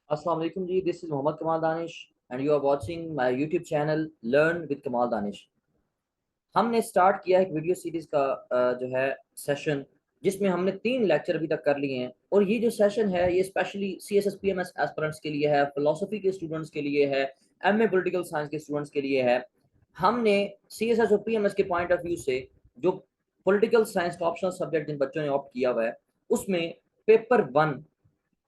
अस्सलाम वालेकुम जी, this is Mohammad Kamal Danish and you are watching my YouTube channel learn with Kamal Danish. हमने start किया एक वीडियो सीरीज़ का जो है सेशन, जिसमें हमने 3 लेक्चर अभी तक कर लिए हैं। और ये जो सेशन है ये स्पेशली सीएसएस पीएमएस एस्पिरेंट्स के लिए है, फिलॉसफी के स्टूडेंट्स के लिए है, एमए पॉलिटिकल साइंस के स्टूडेंट्स के लिए है। हमने सीएसएस और पीएमएस के पॉइंट ऑफ व्यू से जो पॉलिटिकल साइंस का ऑप्शनल सब्जेक्ट जिन बच्चों ने ऑप्ट किया हुआ है, उसमें पेपर 1,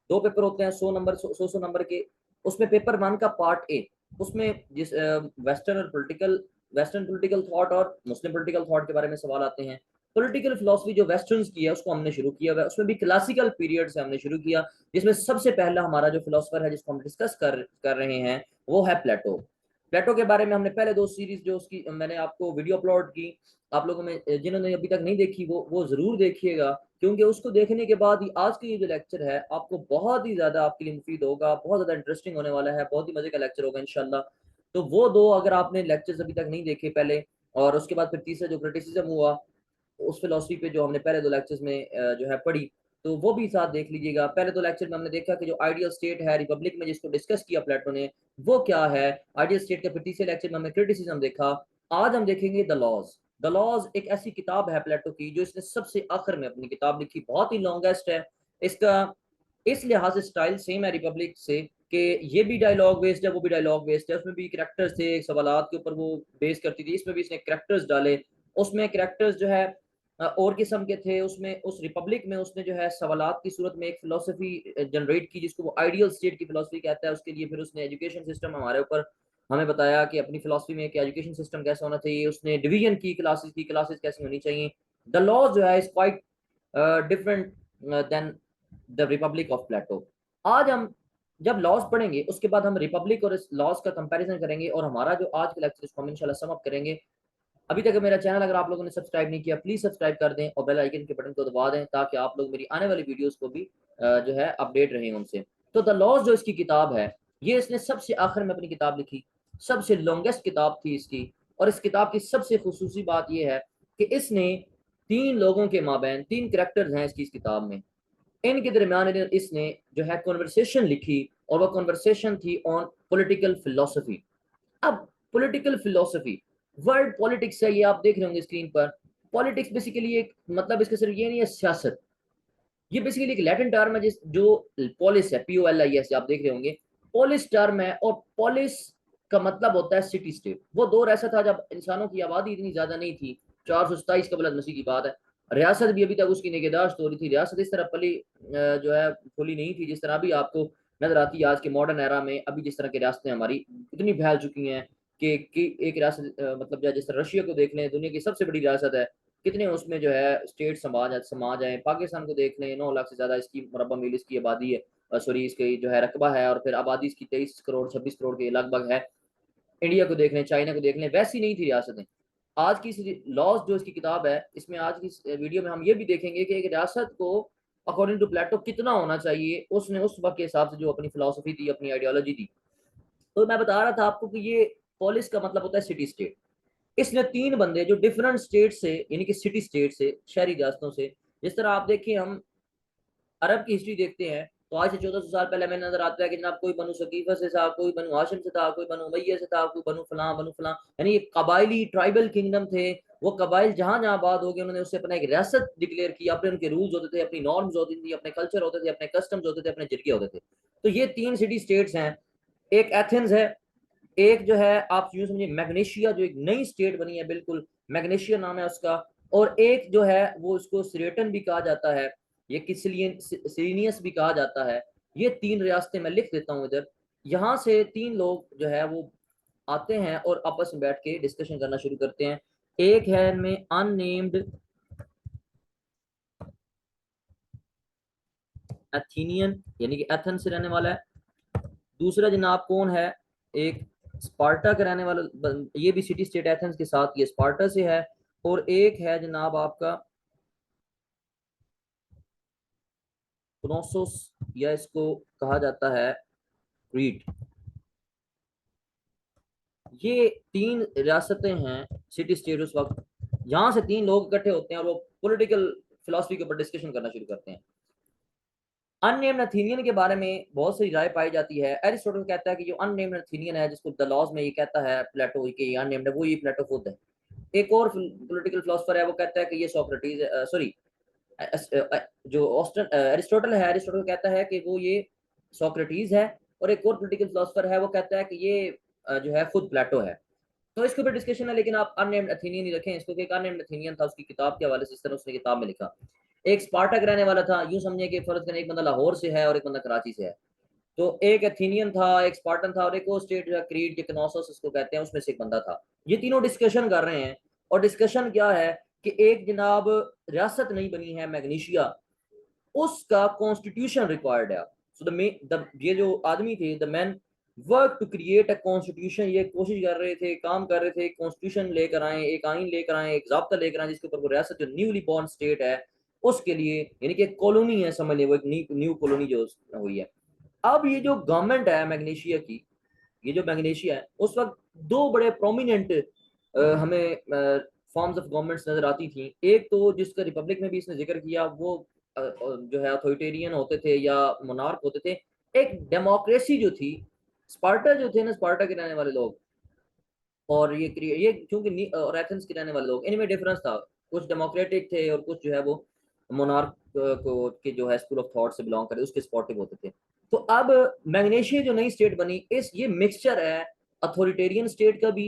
2 पेपर होते हैं 100 नंबर, 100 नंबर के। उसमें पेपर 1 का पार्ट ए, उसमें जिस वेस्टर्न पॉलिटिकल थॉट और मुस्लिम पॉलिटिकल थॉट के बारे में सवाल आते हैं। पॉलिटिकल फिलोसफी जो वेस्टर्न्स की है उसको हमने शुरू किया हुआ है, उसमें भी क्लासिकल पीरियड से हमने शुरू किया, जिसमें सबसे पहला हमारा जो फिलोसफर है जिसको हम डिस्कस कर रहे हैं वो है प्लेटो। प्लेटो के बारे में हमने पहले 2 सीरीज जो उसकी मैंने आपको वीडियो अपलोड की, आप लोगों में जिन्होंने अभी तक नहीं देखी वो जरूर देखिएगा, क्योंकि उसको देखने के बाद ही आज का ये जो लेक्चर है आपको बहुत ही ज्यादा आपके लिए मुफीद होगा, बहुत ज्यादा इंटरेस्टिंग होने वाला है, बहुत ही मजे का लेक्चर होगा इंशाल्लाह। तो वो 2 अगर आपने लेक्चर्स अभी तक नहीं देखे पहले, और उसके बाद फिर तीसरा जो क्रिटिसिज्म हुआ उस फिलोसफी पे जो हमने पहले 2 लेक्चर्स में जो है पढ़ी, तो वो भी साथ देख लीजिएगा। पहले 2 लेक्चर में हमने देखा कि जो आइडियल स्टेट है रिपब्लिक में, जिसको डिस्कस किया प्लेटो ने, वो क्या है आइडियल स्टेट का। फिर तीसरे लेक्चर में हमने क्रिटिसिज्म देखा। आज हम देखेंगे द लॉज। द लॉज एक ऐसी किताब है प्लेटो की जो इसने सबसे आखिर में अपनी किताब लिखी, बहुत ही लॉन्गेस्ट है। इसका इस लिहाज से स्टाइल सेम है रिपब्लिक से कि ये भी डायलॉग बेस्ड है, वो भी डायलॉग बेस्ड है। उसमें भी करेक्टर्स थे, सवालात के ऊपर वो बेस करती थी। इसमें भी इसने करेक्टर्स डाले। उसमें करेक्टर्स जो है और किस्म के थे। उसमें उस रिपब्लिक में उसने जो है सवालात की सूरत में एक फिलोसफी जनरेट की, जिसको वो आइडियल स्टेट की फिलोसफी कहता है। उसके लिए फिर उसने एजुकेशन सिस्टम हमारे ऊपर हमें बताया कि अपनी फिलोसफी में कि एजुकेशन सिस्टम कैसा होना चाहिए। उसने डिवीजन की, क्लासेस कैसी होनी चाहिए। द लॉ जो है is quite different than the Republic of Plato. आज हम जब लॉज पढ़ेंगे उसके बाद हम रिपब्लिक और इस लॉज का कंपैरिजन करेंगे, और हमारा जो आज का लेक्चर इसको हम इंशाल्लाह सम अप करेंगे। अभी तक मेरा चैनल अगर आप लोगों ने सब्सक्राइब नहीं किया, प्लीज सब्सक्राइब कर दें और बेल आइकन के बटन को दबा दें, ताकि आप लोग मेरी आने वाली वीडियोस को भी जो है अपडेट रहें उनसे। तो द लॉज जो इसकी किताब है, ये इसने सबसे आखिर में अपनी किताब लिखी, सबसे लॉन्गेस्ट किताब थी इसकी। और इस किताब की सबसे खुसूसी बात यह है कि इसने 3 लोगों के माबैन 3 करेक्टर्स हैं इसकी इस किताब में, इनके दरमियान इसने जो है कॉन्वर्सेशन लिखी, और वह कॉन्वर्सेशन थी ऑन पॉलिटिकल फिलोसफी। अब पॉलिटिकल फिलोसफी, वर्ड पॉलिटिक्स है, ये आप देख रहे होंगे स्क्रीन पर। पॉलिटिक्स बेसिकली एक मतलब इसके सिर्फ ये नहीं है सियासत, ये बेसिकली एक लैटिन टर्म है जिस जो पोलिस है, POLIS, आप देख रहे होंगे। पोलिस टर्म है, और पोलिस का मतलब होता है सिटी स्टेट। वो दौर ऐसा था जब इंसानों की आबादी इतनी ज्यादा नहीं थी, 427 कबल मसीह की बात है। रियासत भी अभी तक उसकी निगहदाश्त हो रही थी। रियासत इस तरह पली जो है खुली नहीं थी जिस तरह अभी आपको नजर आती है आज के मॉडर्न एरा में। अभी जिस तरह की रियासतें हमारी इतनी फैल चुकी हैं कि एक रियासत मतलब जो है, जिस तरह रशिया को देख लें, दुनिया की सबसे बड़ी रियासत है, कितने उसमें जो है स्टेट समाज है। पाकिस्तान को देख लें, 9 लाख से ज्यादा इसकी मुरब्बा मील इसकी आबादी है, सॉरी इसकी जो है रकबा है, और फिर आबादी इसकी 23 करोड़ 26 करोड़ के लगभग है। इंडिया को देख लें, चाइना को देख लें, वैसी नहीं थी रियासतें। आज की लॉज जो इसकी किताब है, इसमें आज की वीडियो में हम ये भी देखेंगे कि एक रियासत को अकॉर्डिंग टू प्लेटो कितना होना चाहिए। उसने उस वक्त के हिसाब से जो अपनी फिलोसफी थी, अपनी आइडियोलॉजी थी। तो मैं बता रहा था आपको कि ये पोलिस का मतलब होता है सिटी स्टेट। इसने 3 बंदे जो डिफरेंट स्टेट से, यानी कि सिटी स्टेट से, शहरी रियासतों से, जिस तरह आप देखिए हम अरब की हिस्ट्री देखते हैं, तो आज से 1400 साल पहले हमें नजर आता है कि जनाब कोई बनु सकीफा से था, कोई बनु हाशिम से था, कोई बनु उमैया से था, कोई बनु फलां, यानी ये कबायली ट्राइबल किंगडम थे। वो कबाइल जहां जहां आबाद हो गए, उन्होंने उससे अपना एक रियासत डिक्लेयर की। अपने उनके रूल्स होते थे, अपनी नॉर्म्स होती थी, अपने कल्चर होते थे, अपने कस्टम्स होते थे, अपने जरिए होते थे। तो ये 3 सिटी स्टेट्स हैं। एक एथेंस है, एक जो है आप यूं समझिए मैग्नेशिया, जो एक नई स्टेट बनी है बिल्कुल, मैग्नेशिया नाम है उसका। और एक जो है वो उसको सिरेटन भी कहा जाता है, ये किसलियन सिरीनियस भी कहा जाता है। ये 3 रियासतें मैं लिख देता हूँ इधर। यहाँ से 3 लोग जो है वो आते हैं और आपस में बैठ के डिस्कशन करना शुरू करते हैं। एक है इनमें अननेम्ड एथीनियन, यानी कि एथेंस से रहने वाला है। दूसरा जनाब कौन है, एक स्पार्टा का रहने वाला, ये भी सिटी स्टेट एथेंस के साथ, ये स्पार्टा से है। और एक है जनाब आपका क्रोसोस, या इसको कहा जाता है क्रीट। ये 3 रियासतें हैं सिटी स्टेट उस वक्त। यहाँ से 3 लोग इकट्ठे होते हैं और वो पॉलिटिकल फिलोसफी के ऊपर डिस्कशन करना शुरू करते हैं। अननेम्ड अथेनियन के बारे में बहुत सारी राय पाई जाती है। एरिस्टोटल कहता है कि जो अननेम्ड अथेनियन है, जिसको द लॉज में ये कहता है प्लेटो के ये अननेम्ड है, वो ये प्लेटो खुद है। एक और पॉलिटिकल फिलोसफर है, वो कहता है कि ये सोक्रेटिस, सॉरी, जो एरिस्टोटल है, एरिस्टोटल कहता है कि वो ये सोक्रेटिस है। और एक और पॉलिटिकल फिलोसफर है, वो कहता है कि ये जो है खुद प्लेटो है। तो इसके ऊपर डिस्कशन है, लेकिन आप अननेम्ड अथेनियन ही रखें इसको, कि एक अननेम्ड अथेनियन था, उसकी किताब के हवाले से इस तरह उसने किताब में लिखा। एक स्पार्टा का रहने वाला था, यूं समझे कि फर्ज करें एक बंदा लाहौर से है और एक बंदा कराची से है। तो एक एथेनियन था, एक स्पार्टन था, और एक वो स्टेट जो क्रीट जिकनोसस उसको कहते हैं, उसमें से एक बंदा था। ये तीनों डिस्कशन कर रहे हैं। और डिस्कशन क्या है कि एक जनाब रियासत नहीं बनी है मैग्नीशिया, उसका कॉन्स्टिट्यूशन रिक्वायर्ड है। सो ये जो आदमी थे, the man work to create a constitution, ये कोशिश कर रहे थे, काम कर रहे थे, कॉन्स्टिट्यूशन लेकर आए, एक आइन लेकर आए, एक ज़ाब्ता लेकर आए, जिसके ऊपर वो रियासत जो न्यूली बॉर्न स्टेट है उसके लिए, यानी कि एक कॉलोनी है, समझ लिया, वो एक न्यू कॉलोनी जो हुई है। अब ये जो गवर्नमेंट है मैग्नीशिया की, ये जो मैग्नीशिया है, उस वक्त दो बड़े प्रोमिनेंट हमें फॉर्म्स ऑफ गवर्नमेंट्स नजर आती थी। एक तो जिसका रिपब्लिक में भी इसने जिक्र किया, वो जो है अथॉरिटेरियन होते थे या मोनार्क होते थे। एक डेमोक्रेसी जो थी, स्पार्टा जो थे ना, स्पार्टा के रहने वाले लोग, और ये क्योंकि और एथेंस के रहने वाले लोग, इनमें डिफरेंस था। कुछ डेमोक्रेटिक थे और कुछ जो है वो मोनार्क को के जो है स्कूल ऑफ थॉट से बिलोंग करे, उसके सपोर्टिव होते थे। तो अब मैग्नेशिया जो नई स्टेट बनी, इस ये मिक्सचर है अथॉरिटेरियन स्टेट का भी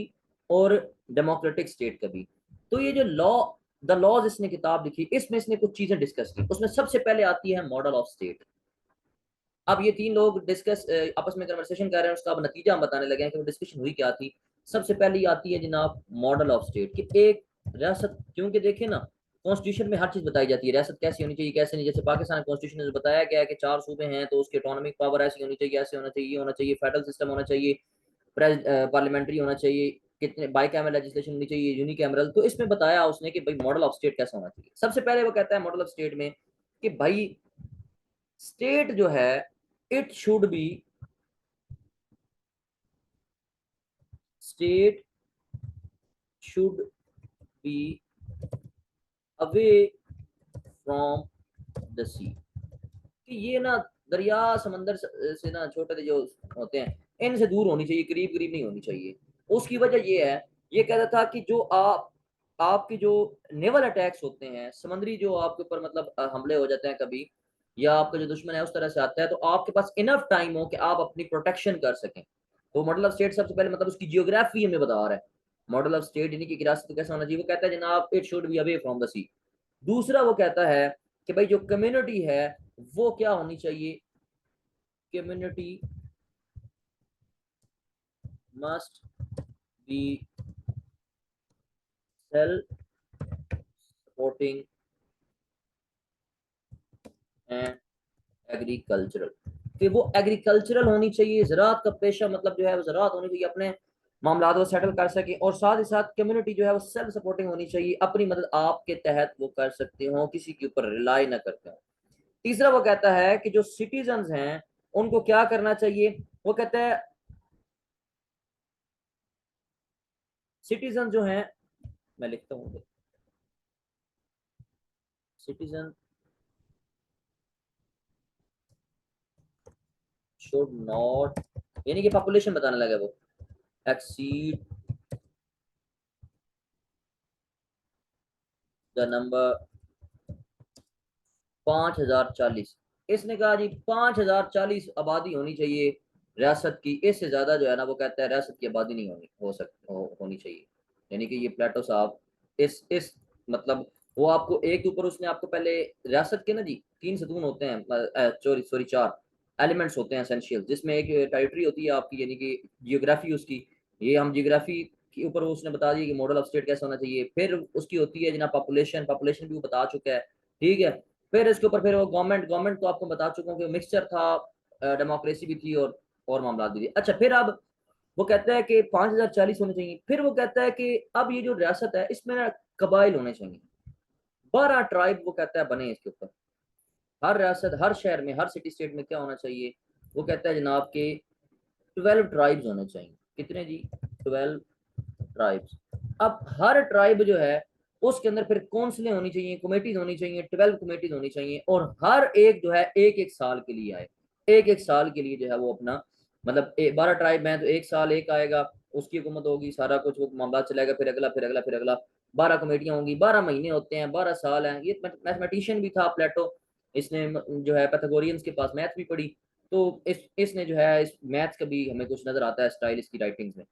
और डेमोक्रेटिक स्टेट का भी। तो ये जो द लॉज इसने किताब लिखी, इसमें इसने कुछ चीजें डिस्कस की। उसमें सबसे पहले आती है मॉडल ऑफ स्टेट। अब ये तीन लोग डिस्कस आपस में कन्वर्सेशन कर रहे हैं, उसका अब नतीजा हम बताने लगे हैं कि वो डिस्कशन हुई क्या थी। सबसे पहले आती है जनाब मॉडल ऑफ स्टेट, कि एक रियासत, क्योंकि देखें ना, कॉन्स्टिट्यूशन में हर चीज बताई जाती है, रियासत कैसी होनी चाहिए, कैसे नहीं। जैसे पाकिस्तान कॉन्स्टिट्यूशन में बताया गया है कि 4 सूबे हैं तो उसकी ऑटोनॉमिक पावर ऐसी होनी चाहिए, ऐसे होना चाहिए, होना चाहिए, फेडरल सिस्टम होना चाहिए, पार्लियामेंट्री होना चाहिए, कितने बाई कैमरल लेजिस्लेशन होनी चाहिए, यूनिकैमरल। तो इसमें बताया उसने कि भाई मॉडल ऑफ स्टेट कैसा होना चाहिए। सबसे पहले वो कहता है मॉडल ऑफ स्टेट में कि भाई स्टेट जो है, it should be, state should be away from the sea, कि ये ना दरिया समंदर से ना, छोटे जो होते हैं, इनसे दूर होनी चाहिए, करीब करीब नहीं होनी चाहिए। उसकी वजह ये है, ये कहता था कि जो आपके जो नेवल अटैक्स होते हैं, समुद्री जो आपके ऊपर मतलब हमले हो जाते हैं कभी, या आपका जो दुश्मन है उस तरह से आता है, तो आपके पास इनफ टाइम हो कि आप अपनी प्रोटेक्शन कर सकें। तो मॉडल ऑफ स्टेट सबसे पहले मतलब उसकी जियोग्राफी हमें बता रहा है। मॉडल ऑफ स्टेट यानी कि रियासत कैसा होना चाहिए, वो कहता है जनाब it should be away from the sea. दूसरा वो कहता है कि भाई जो कम्युनिटी है वो क्या होनी चाहिए, community must be self supporting and agricultural, कि वो एग्रीकल्चरल होनी चाहिए, ज़राअत का पेशा मतलब जो है वो ज़राअत होनी चाहिए, अपने मामला को सेटल कर सके। और साथ ही साथ कम्युनिटी जो है वो सेल्फ सपोर्टिंग होनी चाहिए, अपनी मदद आपके तहत वो कर सकते हो, किसी के ऊपर रिलाई ना करते हो। तीसरा वो कहता है कि जो सिटीजन हैं उनको क्या करना चाहिए, वो कहता है सिटीजन जो हैं, मैं लिखता हूँ, सिटीजन शुड नॉट, यानी कि पॉपुलेशन बताने लगा वो, एक्सीड द नंबर 5040। इसने कहा जी 5040 आबादी होनी चाहिए रियासत की, इससे ज्यादा जो है ना, वो कहता है रियासत की आबादी नहीं होनी चाहिए। यानी कि ये प्लेटो साहब इस मतलब, वो आपको एक ऊपर उसने आपको पहले रियासत के ना जी 3 सतून होते हैं, सॉरी सॉरी 4 एलिमेंट्स होते हैं एसेंशियल, जिसमें एक टेरिटरी होती है आपकी, यानी कि जियोग्राफी उसकी। ये हम जियोग्राफी के ऊपर उसने बता दिया कि मॉडल ऑफ स्टेट कैसा होना चाहिए। फिर उसकी होती है जनाब पॉपुलेशन, पॉपुलेशन भी वो बता चुका है, ठीक है। फिर इसके ऊपर फिर वो गवर्नमेंट, गवर्नमेंट तो आपको बता चुका हूँ कि मिक्सचर था, डेमोक्रेसी भी थी और मामला भी थे। अच्छा, फिर अब वो कहता है कि 5040 होने चाहिए। फिर वो कहता है कि अब ये जो रियासत है इसमें ना कबाइल होने चाहिए, 12 ट्राइब वो कहता है बने इसके ऊपर। हर रियासत, हर शहर में, हर सिटी स्टेट में क्या होना चाहिए, वो कहता है जनाब के 12 ट्राइब्स होने चाहिए। कितने जी, 12 ट्राइब्स। अब हर ट्राइब जो है उसके अंदर फिर काउंसिलें होनी चाहिए, कमेटीज होनी चाहिए, 12 कमेटीज होनी चाहिए, और हर एक जो है एक एक साल के लिए आए, एक एक साल के लिए जो है वो अपना मतलब 12 ट्राइब में तो एक साल एक आएगा, उसकी हुकूमत होगी, सारा कुछ वो मामला चलेगा, फिर अगला फिर अगला फिर अगला, 12 कमेटियां होंगी, 12 महीने होते हैं, 12 साल हैं। ये मैथमेटिशियन भी था प्लेटो, इसने जो है पैथागोरियंस के पास मैथ भी पढ़ी, तो इसने जो है इस मैथ का भी हमें कुछ नजर आता है स्टाइल इसकी राइटिंग्स में।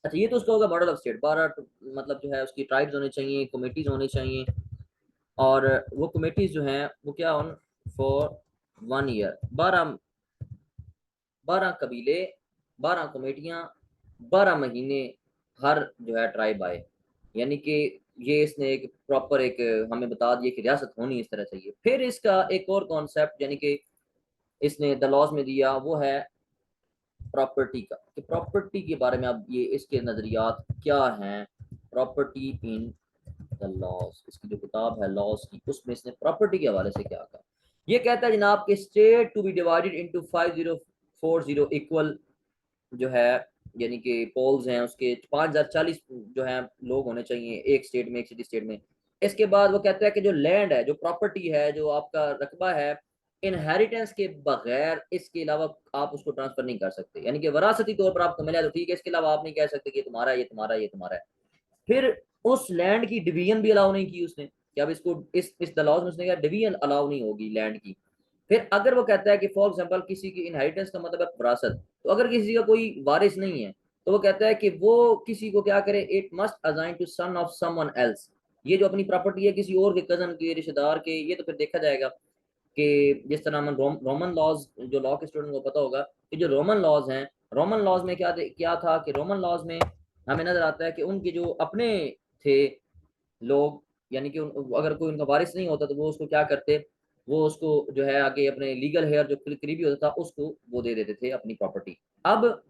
अच्छा, ये तो उसका होगा मॉडल ऑफ स्टेट, 12 मतलब जो है उसकी ट्राइब्स होनी चाहिए, कमेटीज होनी चाहिए, और वो कमेटीज जो हैं वो क्या ऑन फॉर 1 ईयर, 12 कबीले, 12 कमेटियां, 12 महीने, हर जो है ट्राइब आए, यानी कि ये इसने एक प्रॉपर एक हमें बता दिया कि रियासत होनी इस तरह चाहिए। फिर इसका एक और कॉन्सेप्ट यानी कि इसने द लॉज में दिया वो है प्रॉपर्टी का, कि प्रॉपर्टी के बारे में अब ये इसके नजरियात क्या हैं, प्रॉपर्टी इन द लॉज, इसकी जो किताब है लॉज की, उसमें इसने प्रॉपर्टी के हवाले से क्या कहा। ये कहता है जनाब कि state to be divided into 5040 equal जो है, यानी कि पोल्स हैं उसके 5040 जो है लोग होने चाहिए एक स्टेट में, एक सिटी स्टेट में। इसके बाद वो कहता है कि जो लैंड है, जो प्रॉपर्टी है, जो आपका रकबा है, इनहेरिटेंस के बगैर इसके अलावा आप उसको ट्रांसफर नहीं कर सकते, यानी कि वरासती तौर पर आपको मिला तो ठीक है, इसके अलावा आप नहीं कह सकते कि ये तुम्हारा है, ये तुम्हारा है, ये तुम्हारा है। फिर उस लैंड की डिवीजन भी अलाउ नहीं की उसने, कि अब इसको इस दलाव में उसने कहा डिवीजन अलाउ नहीं होगी लैंड की। फिर अगर वो कहता है कि फॉर एग्जांपल किसी की इनहेरिटेंस का मतलब है विरासत, तो अगर किसी का कोई वारिस नहीं है तो वो कहता है कि वो किसी को क्या करे, it must assign to son of someone else, ये जो अपनी प्रॉपर्टी है किसी और के कजन के, रिश्तेदार के, ये तो फिर देखा जाएगा कि जिस तरह हम रोमन लॉज, जो लॉ के स्टूडेंट को पता होगा कि जो रोमन लॉज हैं, रोमन लॉज में क्या था कि रोमन लॉज में हमें नजर आता है कि उनके जो अपने थे लोग, यानी कि अगर कोई उनका वारिस नहीं होता तो वो उसको क्या करते, वो उसको जो है आगे अपने लीगल हेयर जो करीबी होता था उसको वो दे देते थे अपनी प्रॉपर्टी। अब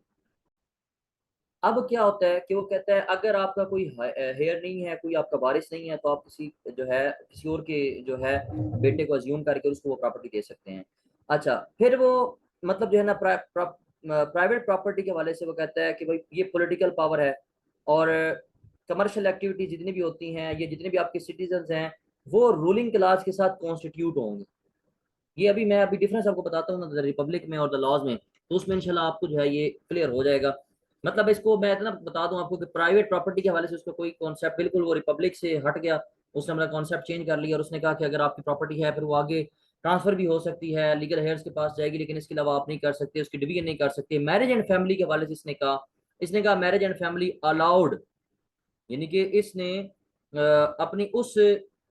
अब क्या होता है कि वो कहता है अगर आपका कोई हेयर नहीं है, कोई आपका वारिस नहीं है, तो आप किसी जो है किसी और के जो है बेटे को अज्यूम करके उसको वो प्रॉपर्टी दे सकते हैं। अच्छा, फिर वो मतलब जो है ना प्राइवेट प्रॉपर्टी के हवाले से वो कहता है कि भाई ये पॉलिटिकल पावर है, और कमर्शियल एक्टिविटी जितनी भी होती हैं, ये जितने भी आपके सिटीजन हैं, वो रूलिंग क्लास के साथ कॉन्स्टिट्यूट होंगे। ये अभी मैं अभी डिफरेंस आपको बताता हूँ ना रिपब्लिक में और द लॉज में, तो उसमें इंशाल्लाह आपको जो है ये क्लियर हो जाएगा। मतलब इसको मैं इतना बता दूं आपको कि प्राइवेट प्रॉपर्टी के हवाले से उसका कोई कॉन्सेप्ट बिल्कुल वो रिपब्लिक से हट गया, उसने अपना कॉन्सेप्ट चेंज कर लिया, और उसने कहा कि अगर आपकी प्रॉपर्टी है फिर वो आगे ट्रांसफर भी हो सकती है, लीगल हेयर्स के पास जाएगी, लेकिन इसके अलावा आप नहीं कर सकते, उसकी डिवीजन नहीं कर सकते। मैरिज एंड फैमिली के हवाले से इसने कहा मैरिज एंड फैमिली अलाउड, यानी कि इसने अपनी उस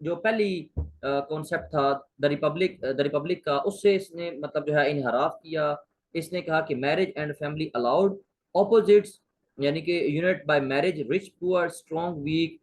जो पहली कॉन्सेप्ट था द रिपब्लिक का, उससे इसने मतलब जो है इनहराफ किया। इसने कहा कि marriage and family allowed, opposites यानी कि unit bye marriage, rich poor, strong week,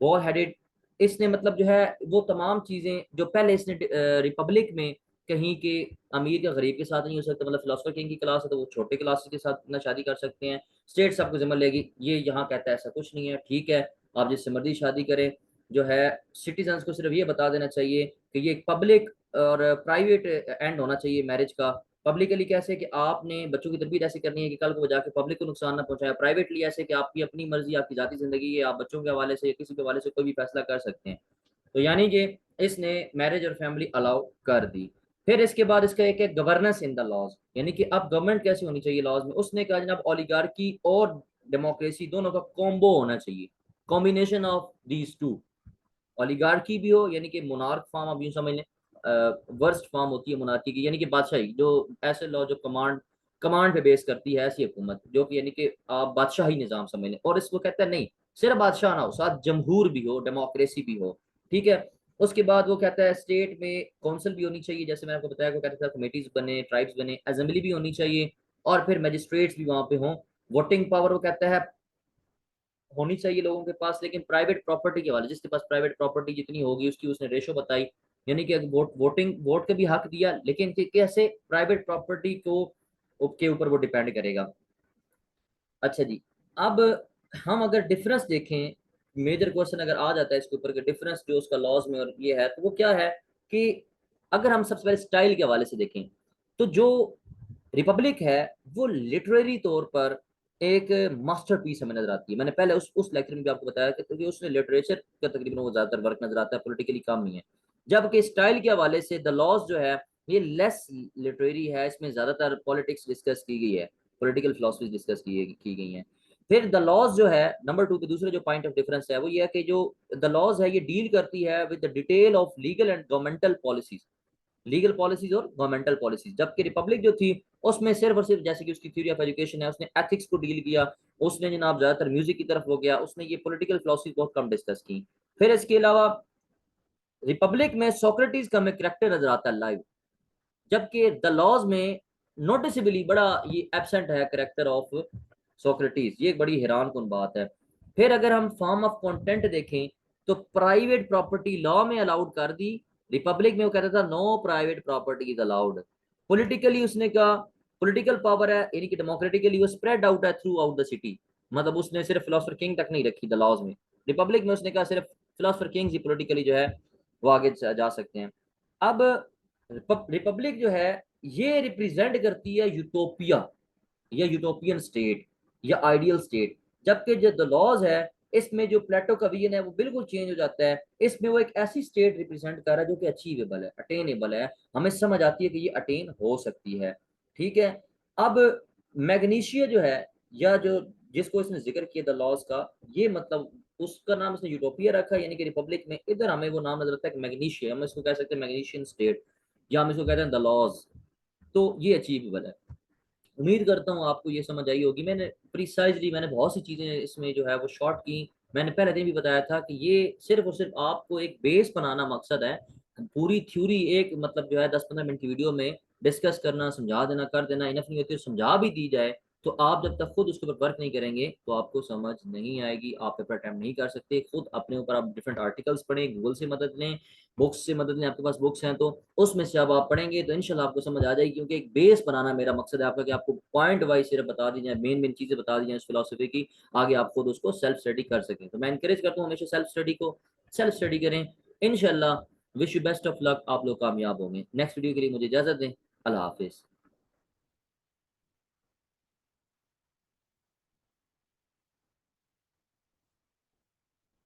ball headed. इसने मतलब जो है वो तमाम चीजें जो पहले इसने रिपब्लिक में कहीं के अमीर या गरीब के साथ नहीं हो सकता, मतलब फिलोसफर किंग की क्लास है तो वो छोटे क्लास के साथ ना शादी कर सकते हैं, स्टेट सबको जिम्मा लेगी। ये यहाँ कहता है ऐसा कुछ नहीं है, ठीक है आप जिससे मर्जी शादी करें, जो है सिटीजन को सिर्फ ये बता देना चाहिए कि ये पब्लिक और प्राइवेट एंड होना चाहिए मैरिज का। पब्लिकली कैसे कि आपने बच्चों की तरबियत ऐसे करनी है कि कल को जाके पब्लिक को नुकसान ना पहुंचाए, प्राइवेटली ऐसे कि आपकी अपनी मर्जी, आपकी जाती जिंदगी है, आप बच्चों के हवाले से या किसी के हवाले से कोई भी फैसला कर सकते हैं। तो यानी कि इसने मैरिज और फैमिली अलाउ कर दी। फिर इसके बाद इसका एक है गवर्नेंस इन द लॉज, यानी कि अब गवर्नमेंट कैसी होनी चाहिए लॉज में। उसने कहा जनाब ओलिगार्की और डेमोक्रेसी दोनों का कॉम्बो होना चाहिए, combination of these two. Oligarchy भी हो यानी कि मोनार्क फॉर्म, आप यूं समझ लें वर्स्ट फॉर्म होती है मोनार्की की, यानी कि बादशाही, जो ऐसे लॉ जो कमांड कमांड पे बेस करती है, ऐसी हुकूमत जो कि यानी कि आप बादशाही निज़ाम समझ लें। और इसको कहता है नहीं सिर्फ बादशाह ना हो, साथ जमहूर भी हो, डेमोक्रेसी भी हो, ठीक है। उसके बाद वो कहता है स्टेट में काउंसिल भी होनी चाहिए, जैसे मैंने आपको बताया, वो कहता था कमेटीज बने, ट्राइब्स बने, असेंबली भी होनी चाहिए, और फिर मजिस्ट्रेट्स भी वहां पे हों। वोटिंग पावर वो कहता है होनी चाहिए लोगों के पास, लेकिन प्राइवेट प्रॉपर्टी के वाले जिसके पास प्राइवेट प्रॉपर्टी जितनी होगी उसकी उसने रेशो बताई, यानी कि वोट का भी हक दिया, लेकिन कैसे प्राइवेट प्रॉपर्टी को के ऊपर वो डिपेंड करेगा। अच्छा जी, अब हम अगर डिफरेंस देखें, मेजर क्वेश्चन अगर आ जाता है इसके ऊपर कि डिफरेंस जो उसका लॉज में और ये है, तो वो क्या है कि अगर हम सबसे पहले स्टाइल के हवाले से देखें, तो जो रिपब्लिक है वो लिटरेरी तौर पर एक मास्टरपीस हमें नजर आती है। मैंने पहले उस लेक्चर में भी आपको बताया कि क्योंकि उसमें लिटरेचर का तकरीबन वो ज्यादातर वर्क नजर आता है, पॉलिटिकली कम ही है। जबकि स्टाइल के हवाले से द लॉज जो है ये लेस लिटरेरी है, इसमें ज्यादातर पॉलिटिक्स डिस्कस की गई है, पॉलिटिकल फिलोसफी डिस्कस की गई है। फिर द लॉज जो है नंबर 2 पे दूसरे जो पॉइंट ऑफ डिफरेंस है वो ये है कि जो द लॉज है ये डील करती है with the detail of legal and governmental policies, legal policies और गवर्नमेंटल पॉलिसीज। जबकि रिपब्लिक जो थी उसमें सिर्फ और सिर्फ जैसे कि उसकी थ्योरी ऑफ एजुकेशन है, उसने एथिक्स को डील किया, उसने जनाब ज्यादातर म्यूजिक की तरफ हो गया, उसने ये पॉलिटिकल फिलोसफी बहुत कम डिस्कस की। फिर इसके अलावा रिपब्लिक में सोक्रेटिस का हमें करेक्टर नजर आता है लाइव, जबकि द लॉज में नोटिसेबली बड़ा ये एबसेंट है करेक्टर ऑफ सोक्रेटिस। ये एक बड़ी हैरान कुन बात है। फिर अगर हम फॉर्म ऑफ कंटेंट देखें तो प्राइवेट प्रॉपर्टी लॉ में अलाउड कर दी, रिपब्लिक में वो कहता था no private property is allowed. Politically उसने कहा पॉलिटिकल पावर है यानी कि डेमोक्रेटिकली वो स्प्रेड आउट है थ्रू आउट द सिटी, मतलब उसने सिर्फ फिलोसफर किंग तक नहीं रखी द लॉज में। रिपब्लिक में उसने कहा सिर्फ फिलोसफर किंग्स ही पॉलिटिकली जो है वो आगे जा सकते हैं। अब रिपब्लिक जो है ये रिप्रेजेंट करती है यूटोपिया या यूटोपियन स्टेट या आइडियल स्टेट, जबकि जो द लॉज है इसमें जो प्लेटो का विजन है वो बिल्कुल चेंज हो जाता है। इसमें वो एक ऐसी स्टेट रिप्रेजेंट कर रहा है जो कि अचीवेबल है, अटेनेबल है, हमें समझ आती है कि ये अटेन हो सकती है। ठीक है। अब मैग्नीशिया जो है या जो जिसको इसने जिक्र किया द लॉज का, ये मतलब उसका नाम इसने यूटोपिया रखा यानी कि रिपब्लिक में इधर हमें वो नाम नजर आता है मैग्नीशिया, हम इसको कह सकते हैं मैग्नीशियन स्टेट या हम इसको कहते हैं द लॉज। तो ये अचीवेबल है। उम्मीद करता हूँ आपको ये समझ आई होगी। मैंने प्रिसाइजली मैंने बहुत सी चीज़ें इसमें जो है वो शॉर्ट की। मैंने पहले दिन भी बताया था कि ये सिर्फ और सिर्फ आपको एक बेस बनाना मकसद है, पूरी थ्योरी एक मतलब जो है 10-15 मिनट की वीडियो में डिस्कस करना, समझा देना, कर देना इनफ नहीं होती। समझा भी दी जाए तो आप जब तक खुद उसके ऊपर वर्क नहीं करेंगे तो आपको समझ नहीं आएगी, आप पेपर अटैम्प्ट नहीं कर सकते। खुद अपने ऊपर आप डिफरेंट आर्टिकल्स पढ़ें, गूगल से मदद लें, बुक्स से मदद लें, आपके पास बुक्स हैं तो उसमें से अब आप पढ़ेंगे तो इंशाल्लाह आपको समझ आ जाएगी। क्योंकि एक बेस बनाना मेरा मकसद है आपका कि आपको पॉइंट वाइज सिर्फ बता दी जाए, मेन मेन चीजें बता दी जाए इस फिलोसफी की, आगे आप खुद उसको सेल्फ स्टडी कर सकें। तो मैं इंकरेज करता हूँ हमेशा सेल्फ स्टडी करें इंशाल्लाह। Wish you best of luck, आप लोग कामयाब होंगे। नेक्स्ट वीडियो के लिए मुझे इजाजत दें। अल्लाह हाफिज।